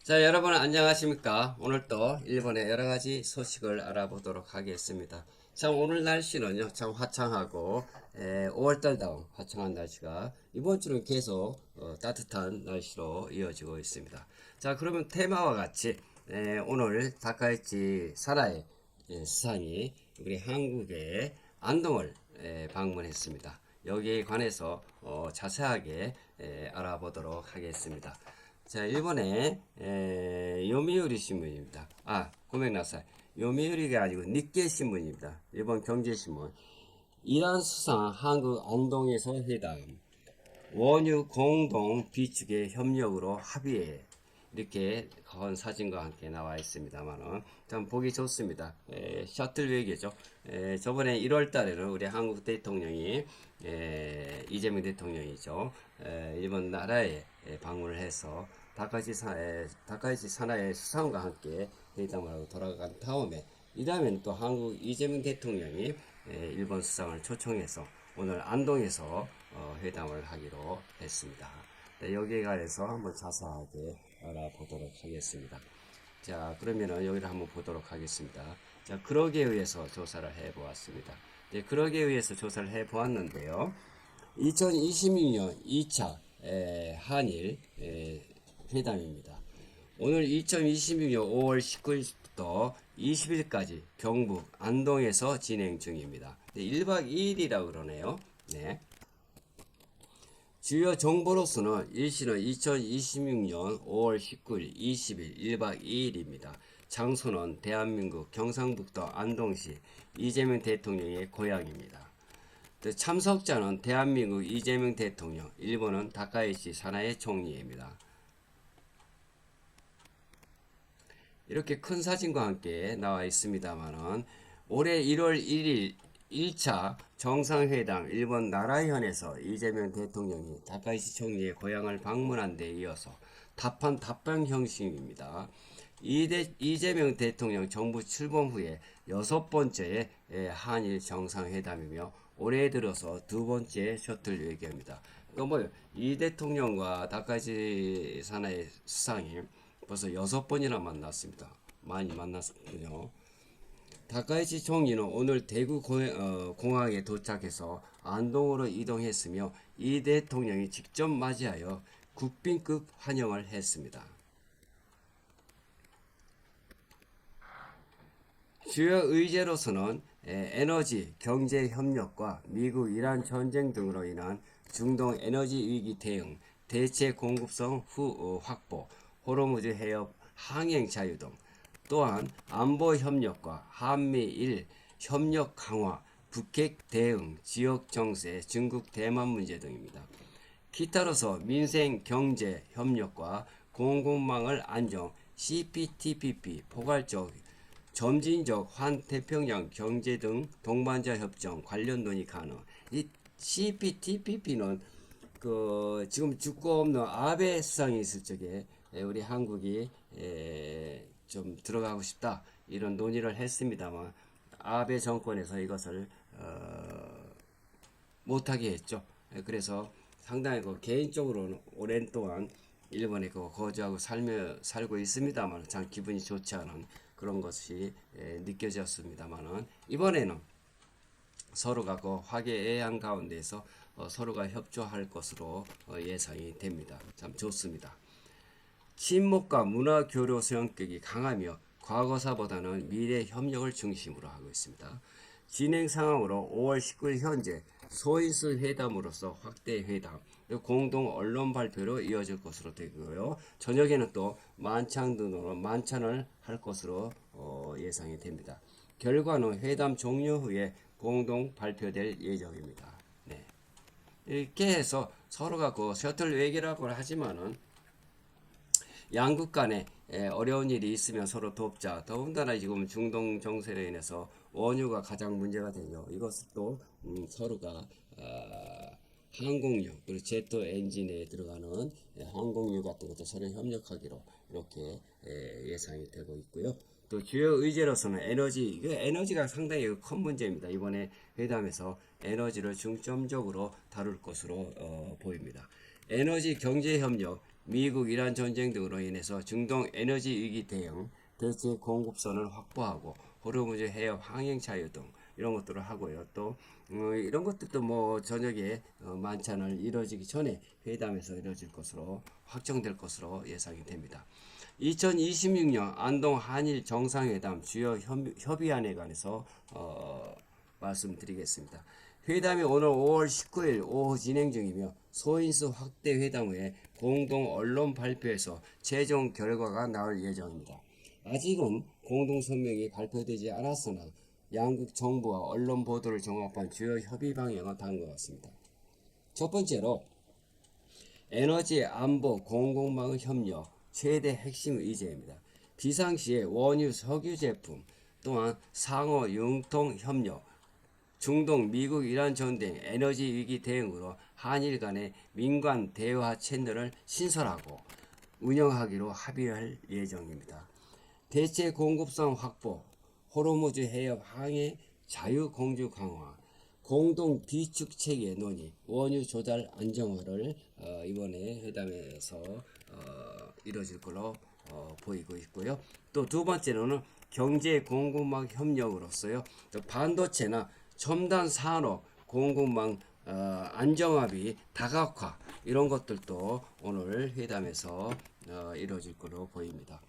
자, 여러분 안녕하십니까? 오늘 또 일본의 여러 가지 소식을 알아보도록 하겠습니다. 참 오늘 날씨는요, 참 화창하고 5월달다운 화창한 날씨가 이번 주는 계속 따뜻한 날씨로 이어지고 있습니다. 자, 그러면 테마와 같이 오늘 다카이치 사나이 수상이 우리 한국의 안동을 방문했습니다. 여기에 관해서 자세하게 알아보도록 하겠습니다. 자, 일본의 요미우리 신문입니다. 고백나사이. 요미우리가 아니고 니케 신문입니다. 일본 경제신문. 이란 수상 한국 안동에서 회담. 원유 공동 비축의 협력으로 합의해. 이렇게 건 사진과 함께 나와 있습니다만은 참 보기 좋습니다. 셔틀 외교죠. 저번에 1월 달에는 우리 한국 대통령이 이재명 대통령이죠. 일본 나라에 방문을 해서 다카이치 사나이 수상과 함께 회담을 하고 돌아간 다음에 이 다음엔 또 한국 이재명 대통령이 일본 수상을 초청해서 오늘 안동에서 회담을 하기로 했습니다. 네, 여기에 관해서 한번 자세하게 알아보도록 하겠습니다. 자, 그러면은 여기를 한번 보도록 하겠습니다. 자, 그러기에 의해서 조사를 해보았습니다. 네, 그러기에 의해서 조사를 해보았는데요. 2026년 2차 한일 회담입니다. 오늘 2026년 5월 19일부터 20일까지 경북 안동에서 진행 중입니다. 네, 1박 2일이라고 그러네요. 네. 주요 정보로서는 일시는 2026년 5월 19일, 20일 1박 2일입니다. 장소는 대한민국 경상북도 안동시 이재명 대통령의 고향입니다. 참석자는 대한민국 이재명 대통령, 일본은 다카이치 사나이 총리입니다. 이렇게 큰 사진과 함께 나와 있습니다만은 올해 1월 1일 1차 정상회담 일본 나라현에서 이재명 대통령이 다카이치 총리의 고향을 방문한 데 이어서 답변 형식입니다. 이재명 대통령 정부 출범 후에 6번째 한일 정상회담이며 올해 들어서 2번째 셔틀 외교입니다. 그러니까 이 대통령과 다카이치 사나이 수상이 벌써 6번이나 만났습니다. 많이 만났군요. 다카이치 총리는 오늘 대구 공항에 도착해서 안동으로 이동했으며 이 대통령이 직접 맞이하여 국빈급 환영을 했습니다. 주요 의제로서는 에너지, 경제 협력과 미국 이란 전쟁 등으로 인한 중동 에너지 위기 대응, 대체 공급성 확보, 호르무즈 해협 항행 자유 등 또한 안보 협력과 한미일 협력 강화, 북핵 대응, 지역 정세, 중국 대만 문제 등입니다. 기타로서 민생 경제 협력과 공공망을 안정, CPTPP, 포괄적 점진적 환태평양 경제 등 동반자 협정 관련 논의 가능. 이 CPTPP는 지금 죽고 없는 아베 수상이 있을 적에 우리 한국이 좀 들어가고 싶다 이런 논의를 했습니다만 아베 정권에서 이것을 못하게 했죠. 그래서 상당히 개인적으로는 오랜 동안 일본에 거주하고 살고 있습니다만 참 기분이 좋지 않은 그런 것이 느껴졌습니다만은 이번에는 서로가 화기애애한 가운데서 서로가 협조할 것으로 예상이 됩니다. 참 좋습니다. 친목과 문화 교류 성격이 강하며 과거사보다는 미래 협력을 중심으로 하고 있습니다. 진행 상황으로 5월 19일 현재 소인수 회담으로서 확대 회담, 공동 언론 발표로 이어질 것으로 되고요. 저녁에는 또 만찬 등으로 만찬을 할 것으로 예상이 됩니다. 결과는 회담 종료 후에 공동 발표될 예정입니다. 네. 이렇게 해서 서로가 셔틀 외교라고 하지만은 양국 간에 어려운 일이 있으면 서로 돕자. 더군다나 지금 중동 정세로 인해서 원유가 가장 문제가 되죠. 이것을 또 서로가 항공유 그리고 제트 엔진에 들어가는 항공유 같은 것도 서로 협력하기로 이렇게 예상이 되고 있고요. 또 주요 의제로서는 에너지가 상당히 큰 문제입니다. 이번에 회담에서 에너지를 중점적으로 다룰 것으로 보입니다. 에너지 경제 협력, 미국 이란 전쟁 등으로 인해서 중동 에너지 위기 대응, 대체 공급선을 확보하고 호르무즈 해협 항행 자유 등 이런 것들을 하고요. 또 이런 것들도 뭐 저녁에 만찬을 이루어지기 전에 회담에서 이루어질 것으로 확정될 것으로 예상이 됩니다. 2026년 안동 한일 정상회담 주요 협의안에 관해서 말씀드리겠습니다. 회담이 오늘 5월 19일 오후 진행 중이며 소인수 확대 회담 후에 공동 언론 발표에서 최종 결과가 나올 예정입니다. 아직은 공동 성명이 발표되지 않았으나 양국 정부와 언론 보도를 종합한 주요 협의 방향은 다음과 같습니다. 첫 번째로 에너지 안보 공공망 협력 최대 핵심 의제입니다. 비상시에 원유 석유 제품 또한 상호 융통 협력 중동 미국 이란 전쟁 에너지 위기 대응으로 한일 간의 민관 대화 채널을 신설하고 운영하기로 합의할 예정입니다. 대체 공급선 확보, 호르무즈 해협 항해 자유 공주 강화, 공동 비축 체계 논의, 원유 조달 안정화를 이번에 회담에서 이루어질 걸로 보이고 있고요. 또 두 번째로는 경제 공급망 협력으로서요. 또 반도체나 첨단 산업 공급망 안정화비 다각화 이런 것들도 오늘 회담에서 이루어질 걸로 보입니다.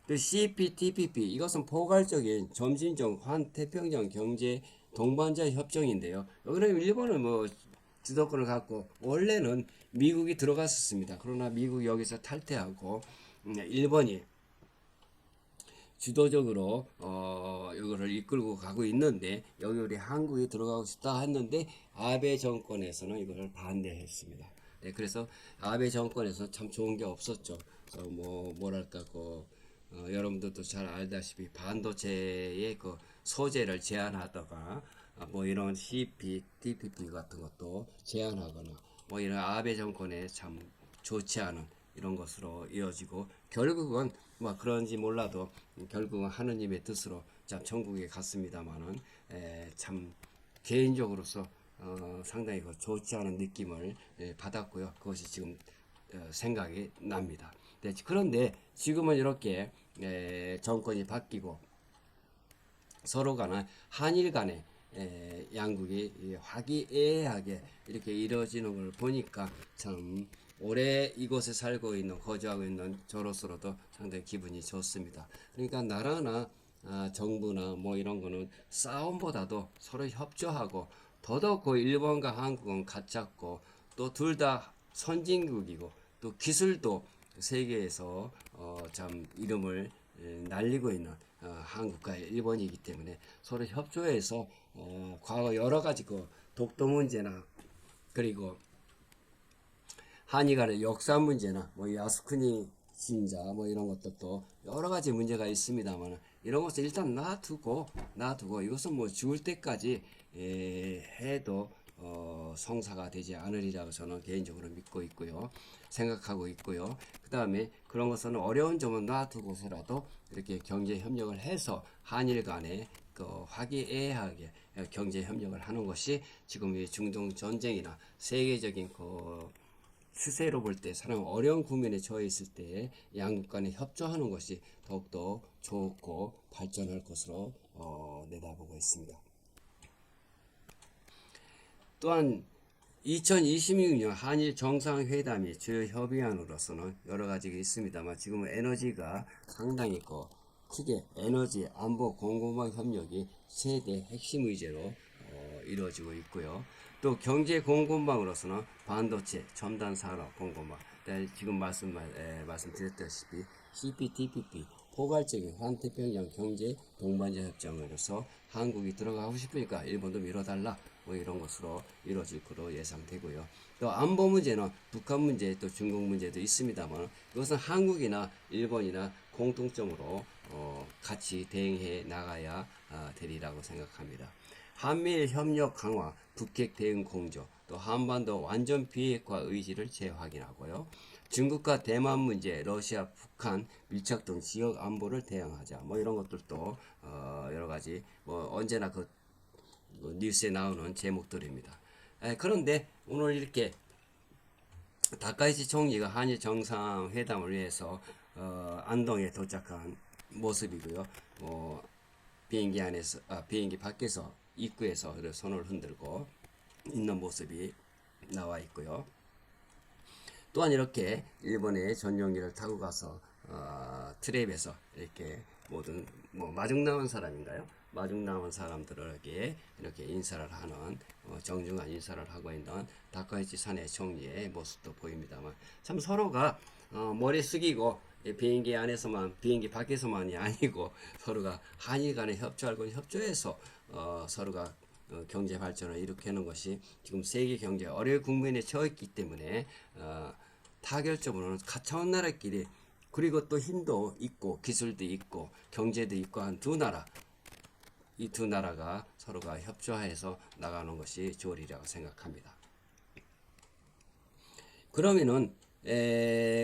또 CPTPP 이것은 포괄적인 점진적 환태평양 경제 동반자 협정인데요. 여기는 일본은 뭐 주도권을 갖고 원래는 미국이 들어갔었습니다. 그러나 미국이 여기서 탈퇴하고 일본이 주도적으로 이거를 이끌고 가고 있는데 여기 우리 한국이 들어가고 싶다 했는데 아베 정권에서는 이걸 반대했습니다. 네, 그래서 아베 정권에서 참 좋은 게 없었죠. 그래서 뭐 뭐랄까 여러분들도 잘 알다시피 반도체의 그 소재를 제한하다가 뭐 이런 CPTPP 같은 것도 제한하거나 뭐 이런 아베 정권에 참 좋지 않은 이런 것으로 이어지고 결국은 뭐 그런지 몰라도 결국은 하느님의 뜻으로 참 천국에 갔습니다만은 참 개인적으로서 상당히 좋지 않은 느낌을 받았고요. 그것이 지금 생각이 납니다. 네, 그런데 지금은 이렇게 정권이 바뀌고 서로 간에 한일 간에 양국이 화기애애하게 이렇게 이루어지는 걸 보니까 참 오래 이곳에 살고 있는 거주하고 있는 저로서로도 상당히 기분이 좋습니다. 그러니까 나라나 정부나 뭐 이런 거는 싸움보다도 서로 협조하고 더더욱 일본과 한국은 같잡고 또 둘 다 선진국이고 또 기술도 세계에서 참 이름을 날리고 있는 한국과 일본이기 때문에 서로 협조해서 과거 여러 가지 독도 문제나 그리고 한일 간의 역사 문제나 뭐 야스쿠니 신자 뭐 이런 것들도 여러 가지 문제가 있습니다만 이런 것을 일단 놔두고 이것은 뭐 죽을 때까지 해도 성사가 되지 않으리라고 저는 개인적으로 믿고 있고요. 생각하고 있고요. 그 다음에 그런 것은 어려운 점은 놔두고서라도 이렇게 경제 협력을 해서 한일 간에 화기애애하게 경제 협력을 하는 것이 지금 이 중동 전쟁이나 세계적인 추세로 볼 때 사람 어려운 국면에 처해 있을 때 양국 간에 협조하는 것이 더욱더 좋고 발전할 것으로 내다보고 있습니다. 또한 2026년 한일 정상회담이 주요 협의안으로서는 여러 가지가 있습니다만 지금은 에너지가 상당히 크게 에너지 안보 공공망 협력이 최대 핵심 의제로 이루어지고 있고요. 또 경제 공급망으로서는 반도체, 첨단 산업 공급망, 지금 말씀드렸다시피 CPTPP 포괄적인 환태평양 경제 동반자 협정으로서 한국이 들어가고 싶으니까 일본도 밀어달라 뭐 이런 것으로 이루어질 것으로 예상되고요. 또 안보 문제는 북한 문제 또 중국 문제도 있습니다만 이것은 한국이나 일본이나 공통점으로 같이 대응해 나가야 되리라고 생각합니다. 한미일 협력 강화, 북핵 대응 공조, 또 한반도 완전 비핵화 의지를 재확인하고요. 중국과 대만 문제, 러시아, 북한 밀착 등 지역 안보를 대응하자. 뭐 이런 것들도 여러 가지 뭐 언제나 뉴스에 나오는 제목들입니다. 그런데 오늘 이렇게 다카이치 총리가 한일 정상회담을 위해서 안동에 도착한 모습이고요. 비행기 안에서, 비행기 밖에서 입구에서 손을 흔들고 있는 모습이 나와 있고요. 또한 이렇게 일본의 전용기를 타고 가서 트랩에서 이렇게 모든 마중 나온 사람인가요? 마중 나온 사람들에게 이렇게 인사를 하는 정중한 인사를 하고 있는 다카이치 사내 총리의 모습도 보입니다만 참 서로가 머리 숙이고 비행기 안에서만 비행기 밖에서만이 아니고 서로가 한일 간에 협조하고 협조해서 서로가 경제 발전을 일으키는 것이 지금 세계 경제 어려운 국면에 처했기 때문에 타결점으로는 가까운 나라끼리 그리고 또 힘도 있고 기술도 있고 경제도 있고 한 두 나라 이 두 나라가 서로가 협조해서 나가는 것이 좋으리라고 생각합니다. 그러면은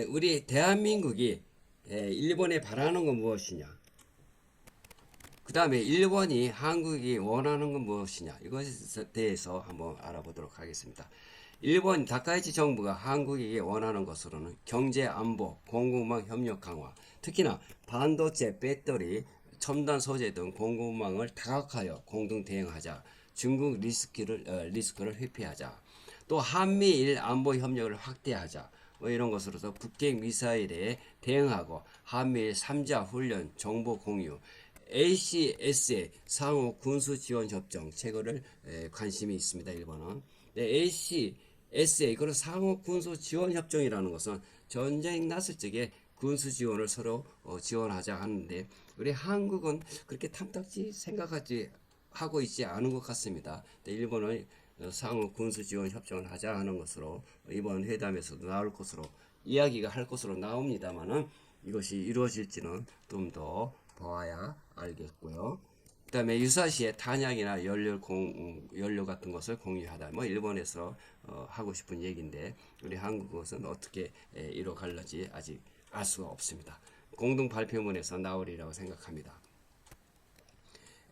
우리 대한민국이 일본에 바라는 건 무엇이냐? 그 다음에 일본이 한국이 원하는 건 무엇이냐? 이것에 대해서 한번 알아보도록 하겠습니다. 일본 다카이치 정부가 한국에게 원하는 것으로는 경제 안보, 공급망 협력 강화, 특히나 반도체, 배터리, 첨단 소재 등 공급망을 다각하여 공동 대응하자. 중국 리스크를 회피하자. 또 한미일 안보 협력을 확대하자. 이런 것으로서 북핵 미사일에 대응하고 한미일 3자 훈련 정보 공유, ACSA 상호 군수 지원 협정 체결을 관심이 있습니다. 일본은. ACSA 그리고 상호 군수 지원 협정이라는 것은 전쟁 났을 적에 군수 지원을 서로 지원하자 하는데 우리 한국은 그렇게 탐탁지 생각하지 하고 있지 않은 것 같습니다. 일본은 상호 군수 지원 협정을 하자 하는 것으로 이번 회담에서도 나올 것으로 이야기가 할 것으로 나옵니다만은 이것이 이루어질지는 좀 더 보아야 알겠고요. 그 다음에 유사시에 탄약이나 연료 같은 것을 공유하다. 일본에서 하고 싶은 얘기인데 우리 한국은 어떻게 이뤄갈는지 아직 알 수가 없습니다. 공동 발표문에서 나오리라고 생각합니다.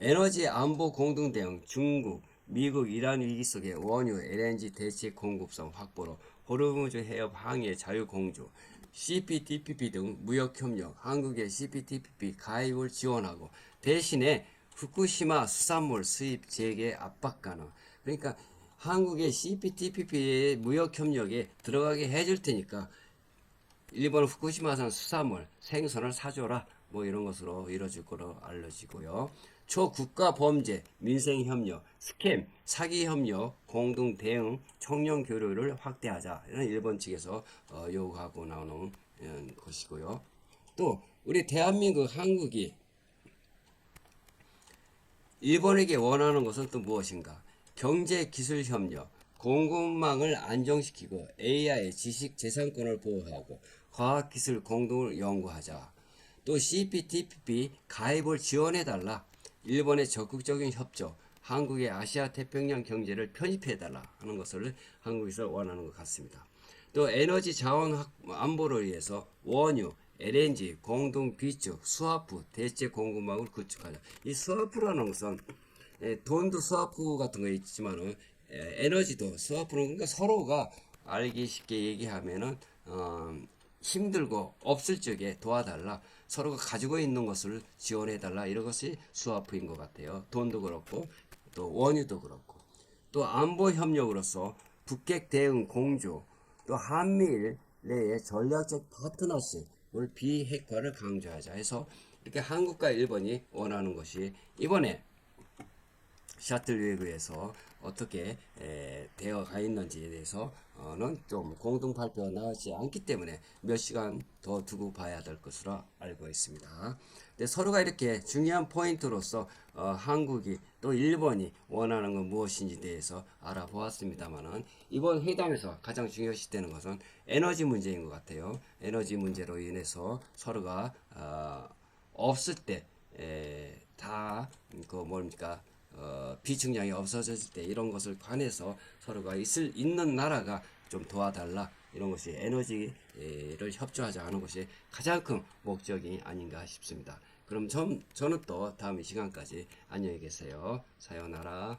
에너지 안보 공동 대응 중국, 미국, 이란 위기 속에 원유, LNG 대체 공급성 확보로 호르무즈 해협 항해 자유 공조, CPTPP 등 무역 협력, 한국의 CPTPP 가입을 지원하고 대신에 후쿠시마 수산물 수입 재개 압박 가능. 그러니까 한국의 CPTPP의 무역 협력에 들어가게 해줄 테니까 일본 후쿠시마산 수산물 생선을 사줘라. 이런 것으로 이루어질 거로 알려지고요. 초국가 범죄, 민생 협력, 스캠, 사기 협력, 공동 대응, 청년 교류를 확대하자. 이런 일본 측에서 요구하고 나오는 것이고요. 또 우리 대한민국 한국이 일본에게 원하는 것은 또 무엇인가? 경제 기술 협력, 공급망을 안정시키고 AI 지식 재산권을 보호하고 과학기술 공동을 연구하자. 또 CPTPP 가입을 지원해달라. 일본의 적극적인 협조, 한국의 아시아 태평양 경제를 편입해달라 하는 것을 한국에서 원하는 것 같습니다. 또 에너지 자원 안보를 위해서 원유, LNG 공동 비축, 스와프 대체 공급망을 구축하자. 이 스와프라는 것은 돈도 스와프 같은 거 있지만은 에너지도 스와프는 그러니까 서로가 알기 쉽게 얘기하면은 힘들고 없을 적에 도와달라. 서로가 가지고 있는 것을 지원해달라. 이런 것이 스와프인 것 같아요. 돈도 그렇고 또 원유도 그렇고 또 안보 협력으로서 북핵 대응 공조 또 한미일 내의 전략적 파트너십을 비핵화를 강조하자 해서 이렇게 한국과 일본이 원하는 것이 이번에 셔틀 웨이브에서 어떻게 되어가 있는지에 대해서는 좀 공동 발표가 나오지 않기 때문에 몇 시간 더 두고 봐야 될 것으로 알고 있습니다. 근데 서로가 이렇게 중요한 포인트로서 한국이 또 일본이 원하는 건 무엇인지 대해서 알아보았습니다만은 이번 회담에서 가장 중요시되는 것은 에너지 문제인 것 같아요. 에너지 문제로 인해서 서로가 없을 때 다 그 뭡니까 비축량이 없어졌을 때 이런 것을 관해서 서로가 있는 나라가 좀 도와달라 이런 것이 에너지를 협조하자 하는 것이 가장 큰 목적이 아닌가 싶습니다. 그럼 저는 또 다음 이 시간까지 안녕히 계세요. 사요나라.